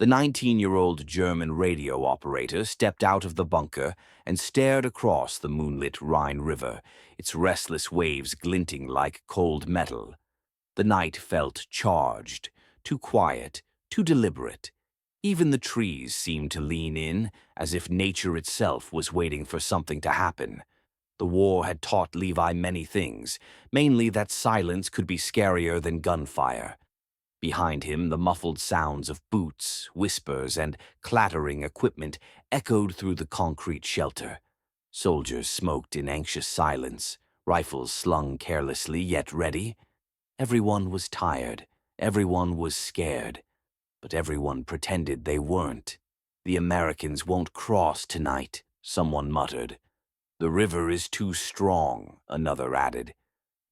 The 19-year-old German radio operator stepped out of the bunker and stared across the moonlit Rhine River, its restless waves glinting like cold metal. The night felt charged, too quiet, too deliberate. Even the trees seemed to lean in, as if nature itself was waiting for something to happen. The war had taught Levi many things, mainly that silence could be scarier than gunfire. Behind him, the muffled sounds of boots, whispers, and clattering equipment echoed through the concrete shelter. Soldiers smoked in anxious silence, rifles slung carelessly yet ready. Everyone was tired, everyone was scared, but everyone pretended they weren't. "The Americans won't cross tonight," someone muttered. "The river is too strong," another added.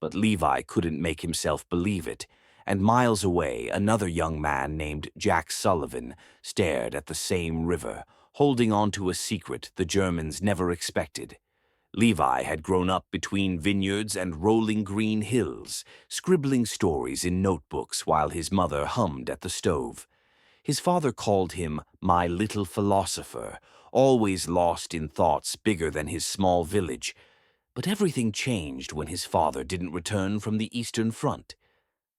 But Levi couldn't make himself believe it, and miles away another young man named Jack Sullivan stared at the same river, holding on to a secret the Germans never expected. Levi had grown up between vineyards and rolling green hills, scribbling stories in notebooks while his mother hummed at the stove. His father called him "my little philosopher," always lost in thoughts bigger than his small village. But everything changed when his father didn't return from the Eastern Front.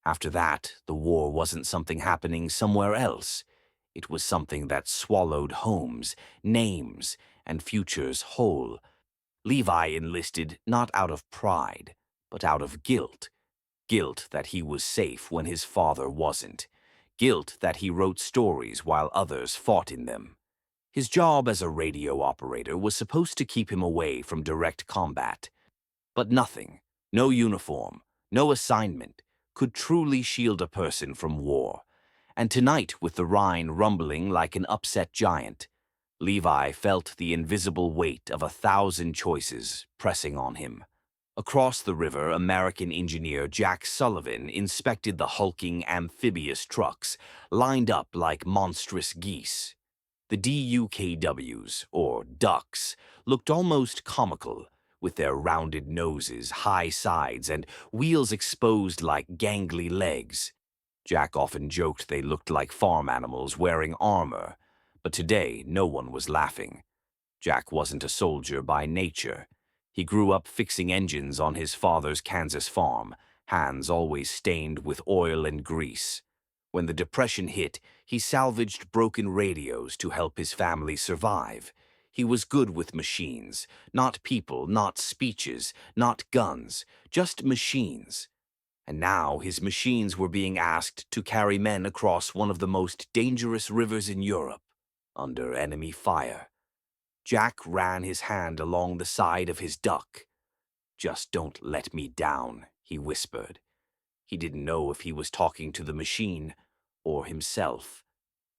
After that, the war wasn't something happening somewhere else. It was something that swallowed homes, names, and futures whole. Levi enlisted not out of pride, but out of guilt. Guilt that he was safe when his father wasn't. Guilt that he wrote stories while others fought in them. His job as a radio operator was supposed to keep him away from direct combat. But nothing, no uniform, no assignment, could truly shield a person from war. And tonight, with the Rhine rumbling like an upset giant, Levi felt the invisible weight of 1,000 choices pressing on him. Across the river, American engineer Jack Sullivan inspected the hulking amphibious trucks, lined up like monstrous geese. The DUKWs, or ducks, looked almost comical, with their rounded noses, high sides, and wheels exposed like gangly legs. Jack often joked they looked like farm animals wearing armor, but today no one was laughing. Jack wasn't a soldier by nature. He grew up fixing engines on his father's Kansas farm, hands always stained with oil and grease. When the Depression hit, he salvaged broken radios to help his family survive. He was good with machines, not people, not speeches, not guns, just machines. And now his machines were being asked to carry men across one of the most dangerous rivers in Europe, under enemy fire. Jack ran his hand along the side of his duck. "Just don't let me down," he whispered. He didn't know if he was talking to the machine or himself.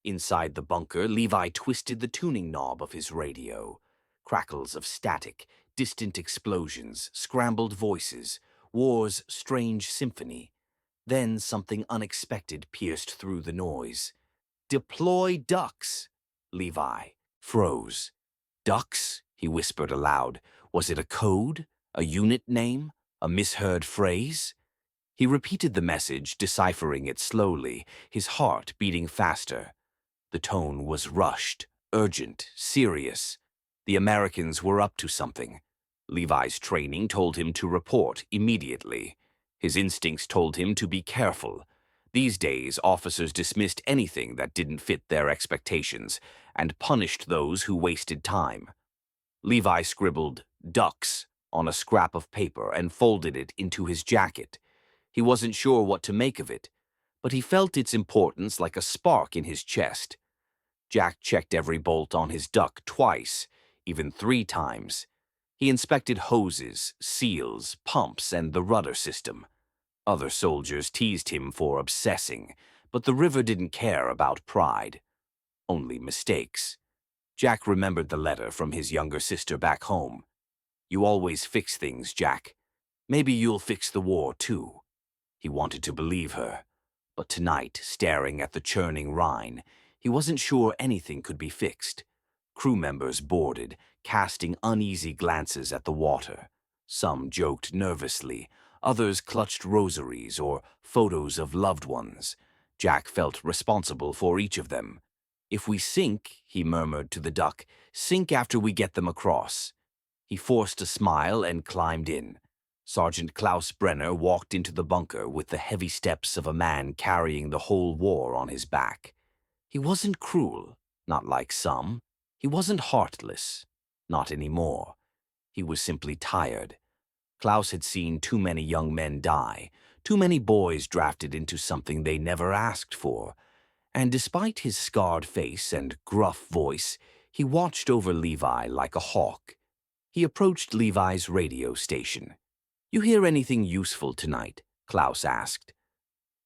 Inside the bunker, Levi twisted the tuning knob of his radio. Crackles of static, distant explosions, scrambled voices, war's strange symphony. Then something unexpected pierced through the noise. "Deploy ducks!" Levi froze. "Ducks?" he whispered aloud. Was it a code? A unit name? A misheard phrase? He repeated the message, deciphering it slowly, his heart beating faster. The tone was rushed, urgent, serious. The Americans were up to something. Levi's training told him to report immediately. His instincts told him to be careful. These days, officers dismissed anything that didn't fit their expectations and punished those who wasted time. Levi scribbled "ducks" on a scrap of paper and folded it into his jacket. He wasn't sure what to make of it, but he felt its importance like a spark in his chest. Jack checked every bolt on his duck twice, even 3 times. He inspected hoses, seals, pumps, and the rudder system. Other soldiers teased him for obsessing, but the river didn't care about pride. Only mistakes. Jack remembered the letter from his younger sister back home. "You always fix things, Jack. Maybe you'll fix the war, too." He wanted to believe her, but tonight, staring at the churning Rhine, he wasn't sure anything could be fixed. Crew members boarded, casting uneasy glances at the water. Some joked nervously, others clutched rosaries or photos of loved ones. Jack felt responsible for each of them. If we sink, he murmured to the duck, sink after we get them across. He forced a smile and climbed in. Sergeant Klaus Brenner walked into the bunker with the heavy steps of a man carrying the whole war on his back. He wasn't cruel, not like some. He wasn't heartless, not anymore. He was simply tired. Klaus had seen too many young men die, too many boys drafted into something they never asked for. And despite his scarred face and gruff voice, he watched over Levi like a hawk. He approached Levi's radio station. "You hear anything useful tonight?" Klaus asked.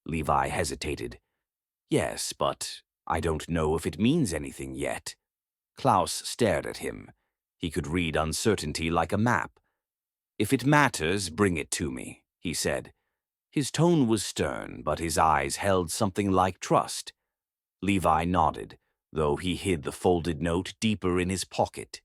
Levi hesitated. "Yes, but I don't know if it means anything yet." Klaus stared at him. He could read uncertainty like a map. "If it matters, bring it to me," he said. His tone was stern, but his eyes held something like trust. Levi nodded, though he hid the folded note deeper in his pocket.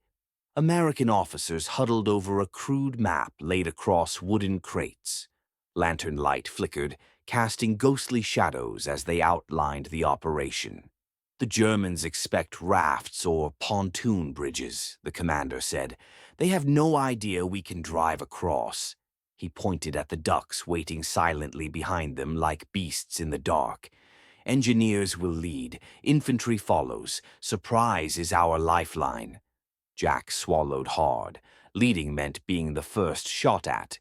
American officers huddled over a crude map laid across wooden crates. Lantern light flickered, casting ghostly shadows as they outlined the operation. "The Germans expect rafts or pontoon bridges," the commander said. "They have no idea we can drive across." He pointed at the ducks waiting silently behind them like beasts in the dark. "Engineers will lead, infantry follows. Surprise is our lifeline." Jack swallowed hard. Leading meant being the first shot at,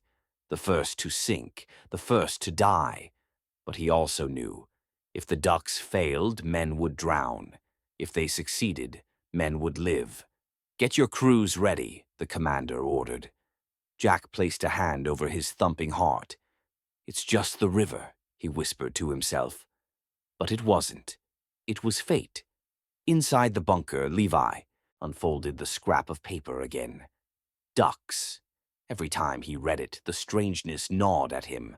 the first to sink, the first to die. But he also knew, if the ducks failed, men would drown. If they succeeded, men would live. "Get your crews ready," the commander ordered. Jack placed a hand over his thumping heart. "It's just the river," he whispered to himself. But it wasn't. It was fate. Inside the bunker, Levi unfolded the scrap of paper again. Ducks. Every time he read it, the strangeness gnawed at him.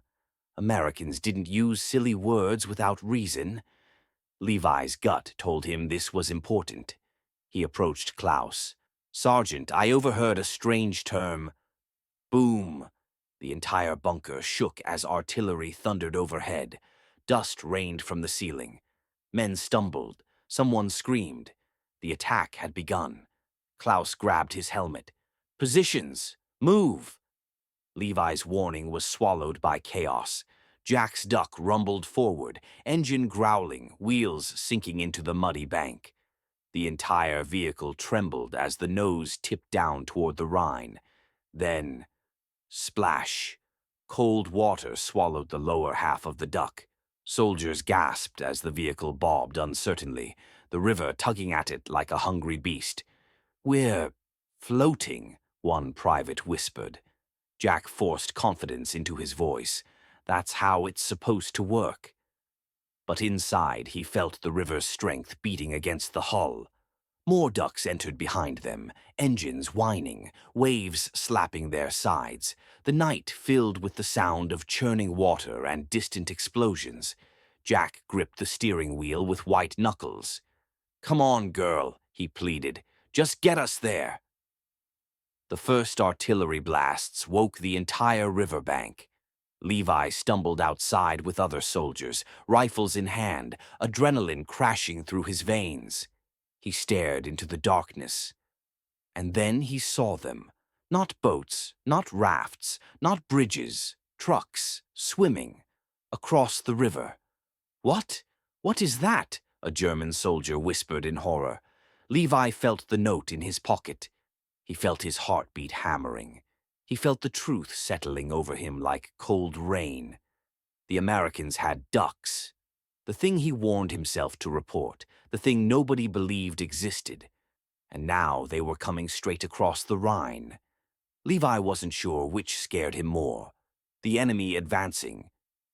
Americans didn't use silly words without reason. Levi's gut told him this was important. He approached Klaus. "Sergeant, I overheard a strange term." Boom! The entire bunker shook as artillery thundered overhead. Dust rained from the ceiling. Men stumbled. Someone screamed. The attack had begun. Klaus grabbed his helmet. "Positions! Move!" Levi's warning was swallowed by chaos. Jack's duck rumbled forward, engine growling, wheels sinking into the muddy bank. The entire vehicle trembled as the nose tipped down toward the Rhine. Then, splash! Cold water swallowed the lower half of the duck. Soldiers gasped as the vehicle bobbed uncertainly, the river tugging at it like a hungry beast. "We're floating," one private whispered. Jack forced confidence into his voice. "That's how it's supposed to work." But inside, he felt the river's strength beating against the hull. More ducks entered behind them, engines whining, waves slapping their sides, the night filled with the sound of churning water and distant explosions. Jack gripped the steering wheel with white knuckles. "Come on, girl," he pleaded. "Just get us there." The first artillery blasts woke the entire riverbank. Levi stumbled outside with other soldiers, rifles in hand, adrenaline crashing through his veins. He stared into the darkness. And then he saw them. Not boats, not rafts, not bridges, trucks, swimming, across the river. "What? What is that?" a German soldier whispered in horror. Levi felt the note in his pocket. He felt his heartbeat hammering. He felt the truth settling over him like cold rain. The Americans had ducks. The thing he warned himself to report, the thing nobody believed existed. And now they were coming straight across the Rhine. Levi wasn't sure which scared him more, the enemy advancing,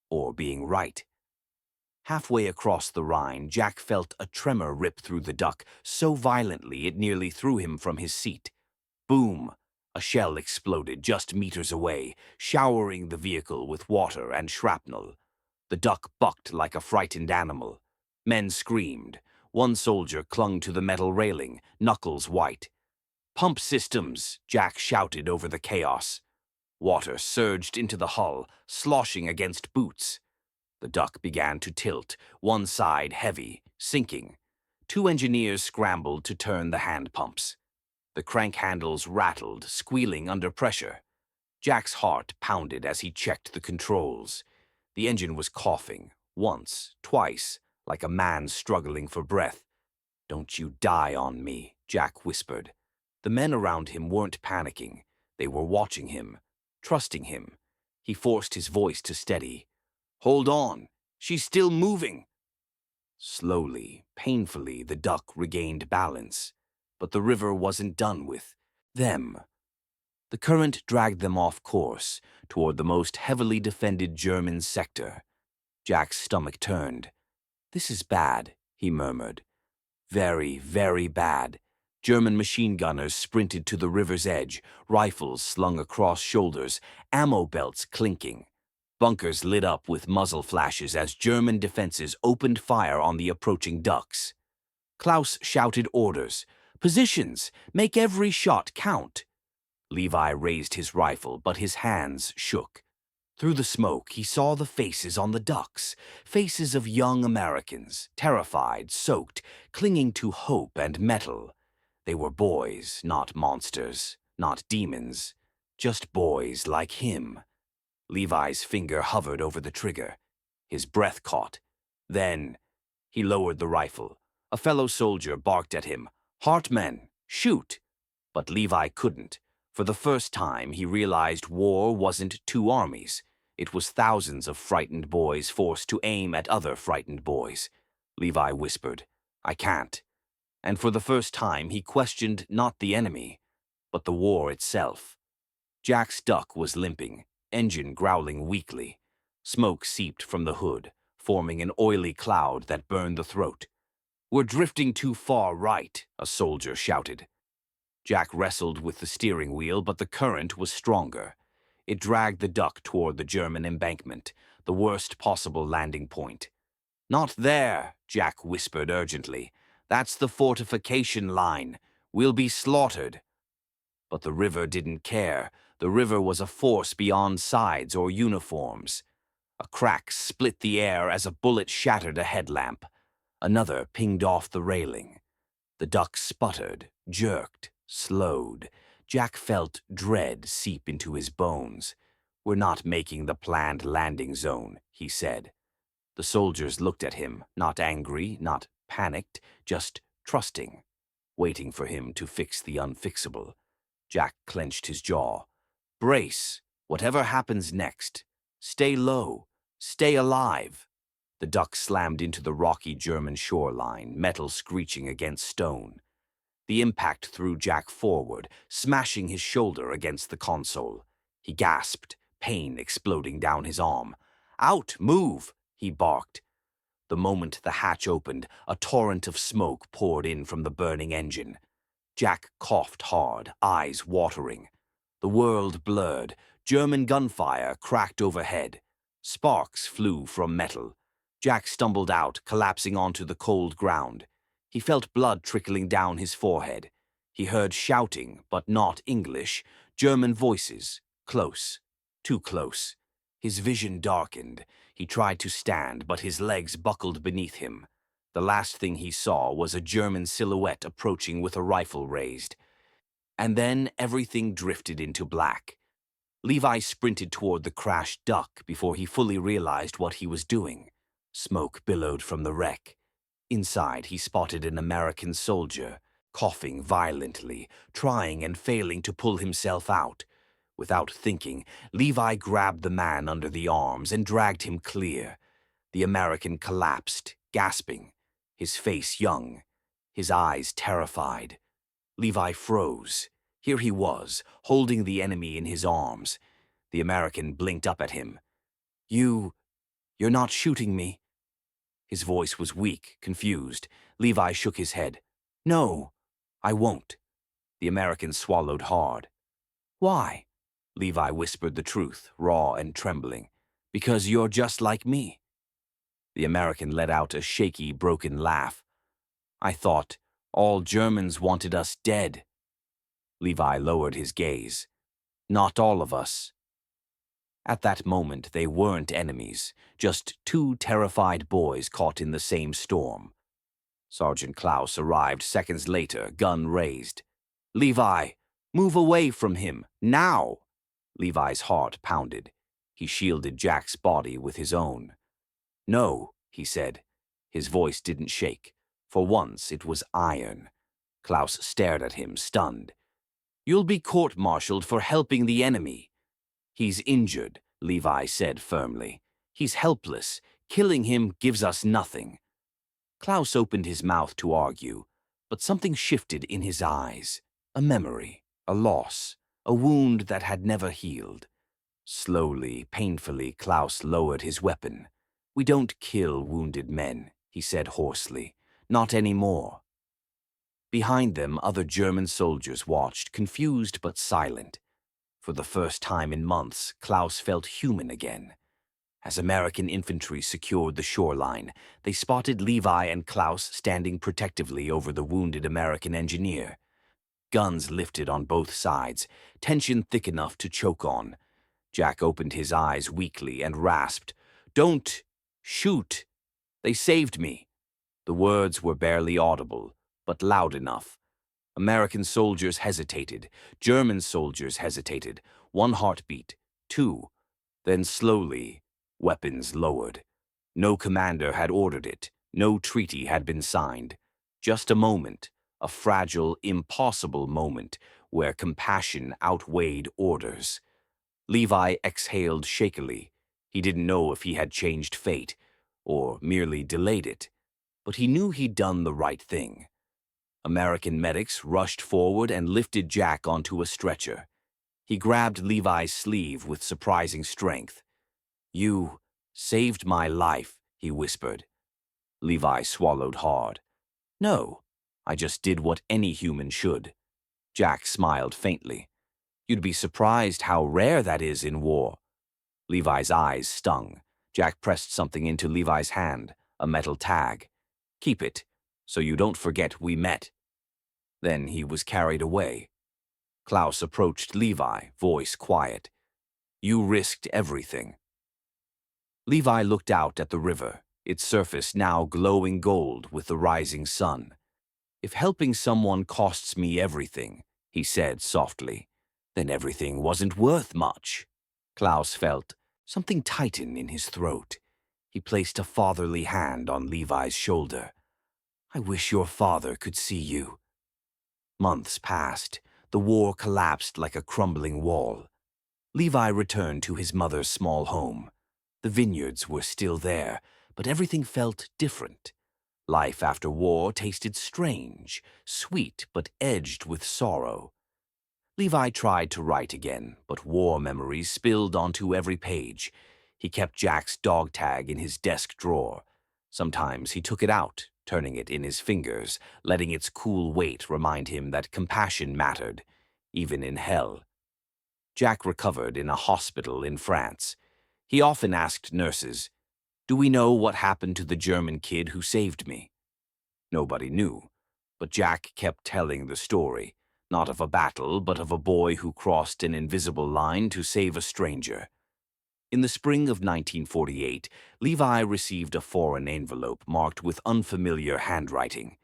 or being right. Halfway across the Rhine, Jack felt a tremor rip through the duck so violently it nearly threw him from his seat. Boom! A shell exploded just meters away, showering the vehicle with water and shrapnel. The duck bucked like a frightened animal. Men screamed. One soldier clung to the metal railing, knuckles white. "Pump systems!" Jack shouted over the chaos. Water surged into the hull, sloshing against boots. The duck began to tilt, one side heavy, sinking. Two engineers scrambled to turn the hand pumps. The crank handles rattled, squealing under pressure. Jack's heart pounded as he checked the controls. The engine was coughing, once, twice, like a man struggling for breath. "Don't you die on me," Jack whispered. The men around him weren't panicking. They were watching him, trusting him. He forced his voice to steady. "Hold on, she's still moving." Slowly, painfully, the duck regained balance. But the river wasn't done with them. The current dragged them off course, toward the most heavily defended German sector. Jack's stomach turned. "This is bad," he murmured. "Very, very bad." German machine gunners sprinted to the river's edge, rifles slung across shoulders, ammo belts clinking. Bunkers lit up with muzzle flashes as German defenses opened fire on the approaching ducks. Klaus shouted orders. "Positions! Make every shot count!" Levi raised his rifle, but his hands shook. Through the smoke, he saw the faces on the ducks, faces of young Americans, terrified, soaked, clinging to hope and metal. They were boys, not monsters, not demons, just boys like him. Levi's finger hovered over the trigger. His breath caught. Then he lowered the rifle. A fellow soldier barked at him, "Hartmann, shoot!" But Levi couldn't. For the first time, he realized war wasn't two armies. It was thousands of frightened boys forced to aim at other frightened boys. Levi whispered, "I can't." And for the first time, he questioned not the enemy, but the war itself. Jack's duck was limping, engine growling weakly. Smoke seeped from the hood, forming an oily cloud that burned the throat. "We're drifting too far right," a soldier shouted. Jack wrestled with the steering wheel, but the current was stronger. It dragged the duck toward the German embankment, the worst possible landing point. "Not there," Jack whispered urgently. "That's the fortification line. We'll be slaughtered." But the river didn't care. The river was a force beyond sides or uniforms. A crack split the air as a bullet shattered a headlamp. Another pinged off the railing. The duck sputtered, jerked, slowed. Jack felt dread seep into his bones. "We're not making the planned landing zone," he said. The soldiers looked at him, not angry, not panicked, just trusting, waiting for him to fix the unfixable. Jack clenched his jaw. "Brace. Whatever happens next. Stay low. Stay alive." The duck slammed into the rocky German shoreline, metal screeching against stone. The impact threw Jack forward, smashing his shoulder against the console. He gasped, pain exploding down his arm. "Out! Move!" he barked. The moment the hatch opened, a torrent of smoke poured in from the burning engine. Jack coughed hard, eyes watering. The world blurred. German gunfire cracked overhead. Sparks flew from metal. Jack stumbled out, collapsing onto the cold ground. He felt blood trickling down his forehead. He heard shouting, but not English. German voices, close, too close. His vision darkened. He tried to stand, but his legs buckled beneath him. The last thing he saw was a German silhouette approaching with a rifle raised. And then everything drifted into black. Levi sprinted toward the crashed duck before he fully realized what he was doing. Smoke billowed from the wreck. Inside, he spotted an American soldier, coughing violently, trying and failing to pull himself out. Without thinking, Levi grabbed the man under the arms and dragged him clear. The American collapsed, gasping, his face young, his eyes terrified. Levi froze. Here he was, holding the enemy in his arms. The American blinked up at him. You're not shooting me." His voice was weak, confused. Levi shook his head. "No, I won't." The American swallowed hard. "Why?" Levi whispered the truth, raw and trembling. "Because you're just like me." The American let out a shaky, broken laugh. "I thought all Germans wanted us dead." Levi lowered his gaze. "Not all of us." At that moment, they weren't enemies, just two terrified boys caught in the same storm. Sergeant Klaus arrived seconds later, gun raised. Levi, move away from him, now! Levi's heart pounded. He shielded Jack's body with his own. No, he said. His voice didn't shake. For once, it was iron. Klaus stared at him, stunned. You'll be court-martialed for helping the enemy. He's injured, Levi said firmly. He's helpless. Killing him gives us nothing. Klaus opened his mouth to argue, but something shifted in his eyes. A memory, a loss, a wound that had never healed. Slowly, painfully, Klaus lowered his weapon. We don't kill wounded men, he said hoarsely. Not anymore. Behind them, other German soldiers watched, confused but silent. For the first time in months, Klaus felt human again. As American infantry secured the shoreline, they spotted Levi and Klaus standing protectively over the wounded American engineer. Guns lifted on both sides, tension thick enough to choke on. Jack opened his eyes weakly and rasped, "Don't shoot! They saved me." The words were barely audible, but loud enough. American soldiers hesitated. German soldiers hesitated. One heartbeat, two. Then slowly, weapons lowered. No commander had ordered it. No treaty had been signed. Just a moment, a fragile, impossible moment where compassion outweighed orders. Levi exhaled shakily. He didn't know if he had changed fate, or merely delayed it, but he knew he'd done the right thing. American medics rushed forward and lifted Jack onto a stretcher. He grabbed Levi's sleeve with surprising strength. "You saved my life," he whispered. Levi swallowed hard. "No, I just did what any human should." Jack smiled faintly. "You'd be surprised how rare that is in war." Levi's eyes stung. Jack pressed something into Levi's hand, a metal tag. "Keep it, so you don't forget we met." Then he was carried away. Klaus approached Levi, voice quiet. "You risked everything." Levi looked out at the river, its surface now glowing gold with the rising sun. "If helping someone costs me everything," he said softly, "then everything wasn't worth much." Klaus felt something tighten in his throat. He placed a fatherly hand on Levi's shoulder. "I wish your father could see you." Months passed. The war collapsed like a crumbling wall. Levi returned to his mother's small home. The vineyards were still there, but everything felt different. Life after war tasted strange, sweet but edged with sorrow. Levi tried to write again, but war memories spilled onto every page. He kept Jack's dog tag in his desk drawer. Sometimes he took it out, turning it in his fingers, letting its cool weight remind him that compassion mattered, even in hell. Jack recovered in a hospital in France. He often asked nurses, "Do we know what happened to the German kid who saved me?" Nobody knew, but Jack kept telling the story, not of a battle, but of a boy who crossed an invisible line to save a stranger. In the spring of 1948, Levi received a foreign envelope marked with unfamiliar handwriting.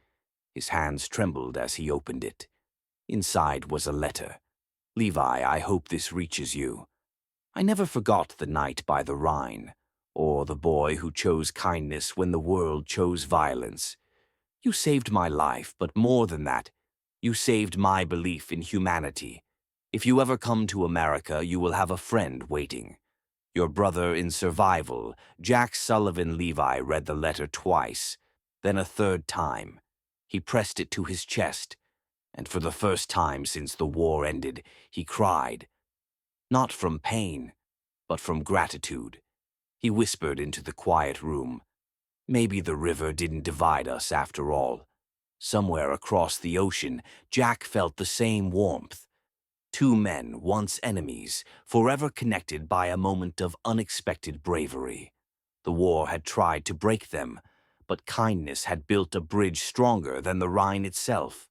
His hands trembled as he opened it. Inside was a letter. "Levi, I hope this reaches you. I never forgot the night by the Rhine, or the boy who chose kindness when the world chose violence. You saved my life, but more than that, you saved my belief in humanity. If you ever come to America, you will have a friend waiting." Your brother in survival, Jack Sullivan Levi, read the letter twice, then a third time. He pressed it to his chest, and for the first time since the war ended, he cried. Not from pain, but from gratitude. He whispered into the quiet room, "Maybe the river didn't divide us after all." Somewhere across the ocean, Jack felt the same warmth. Two men, once enemies, forever connected by a moment of unexpected bravery. The war had tried to break them, but kindness had built a bridge stronger than the Rhine itself.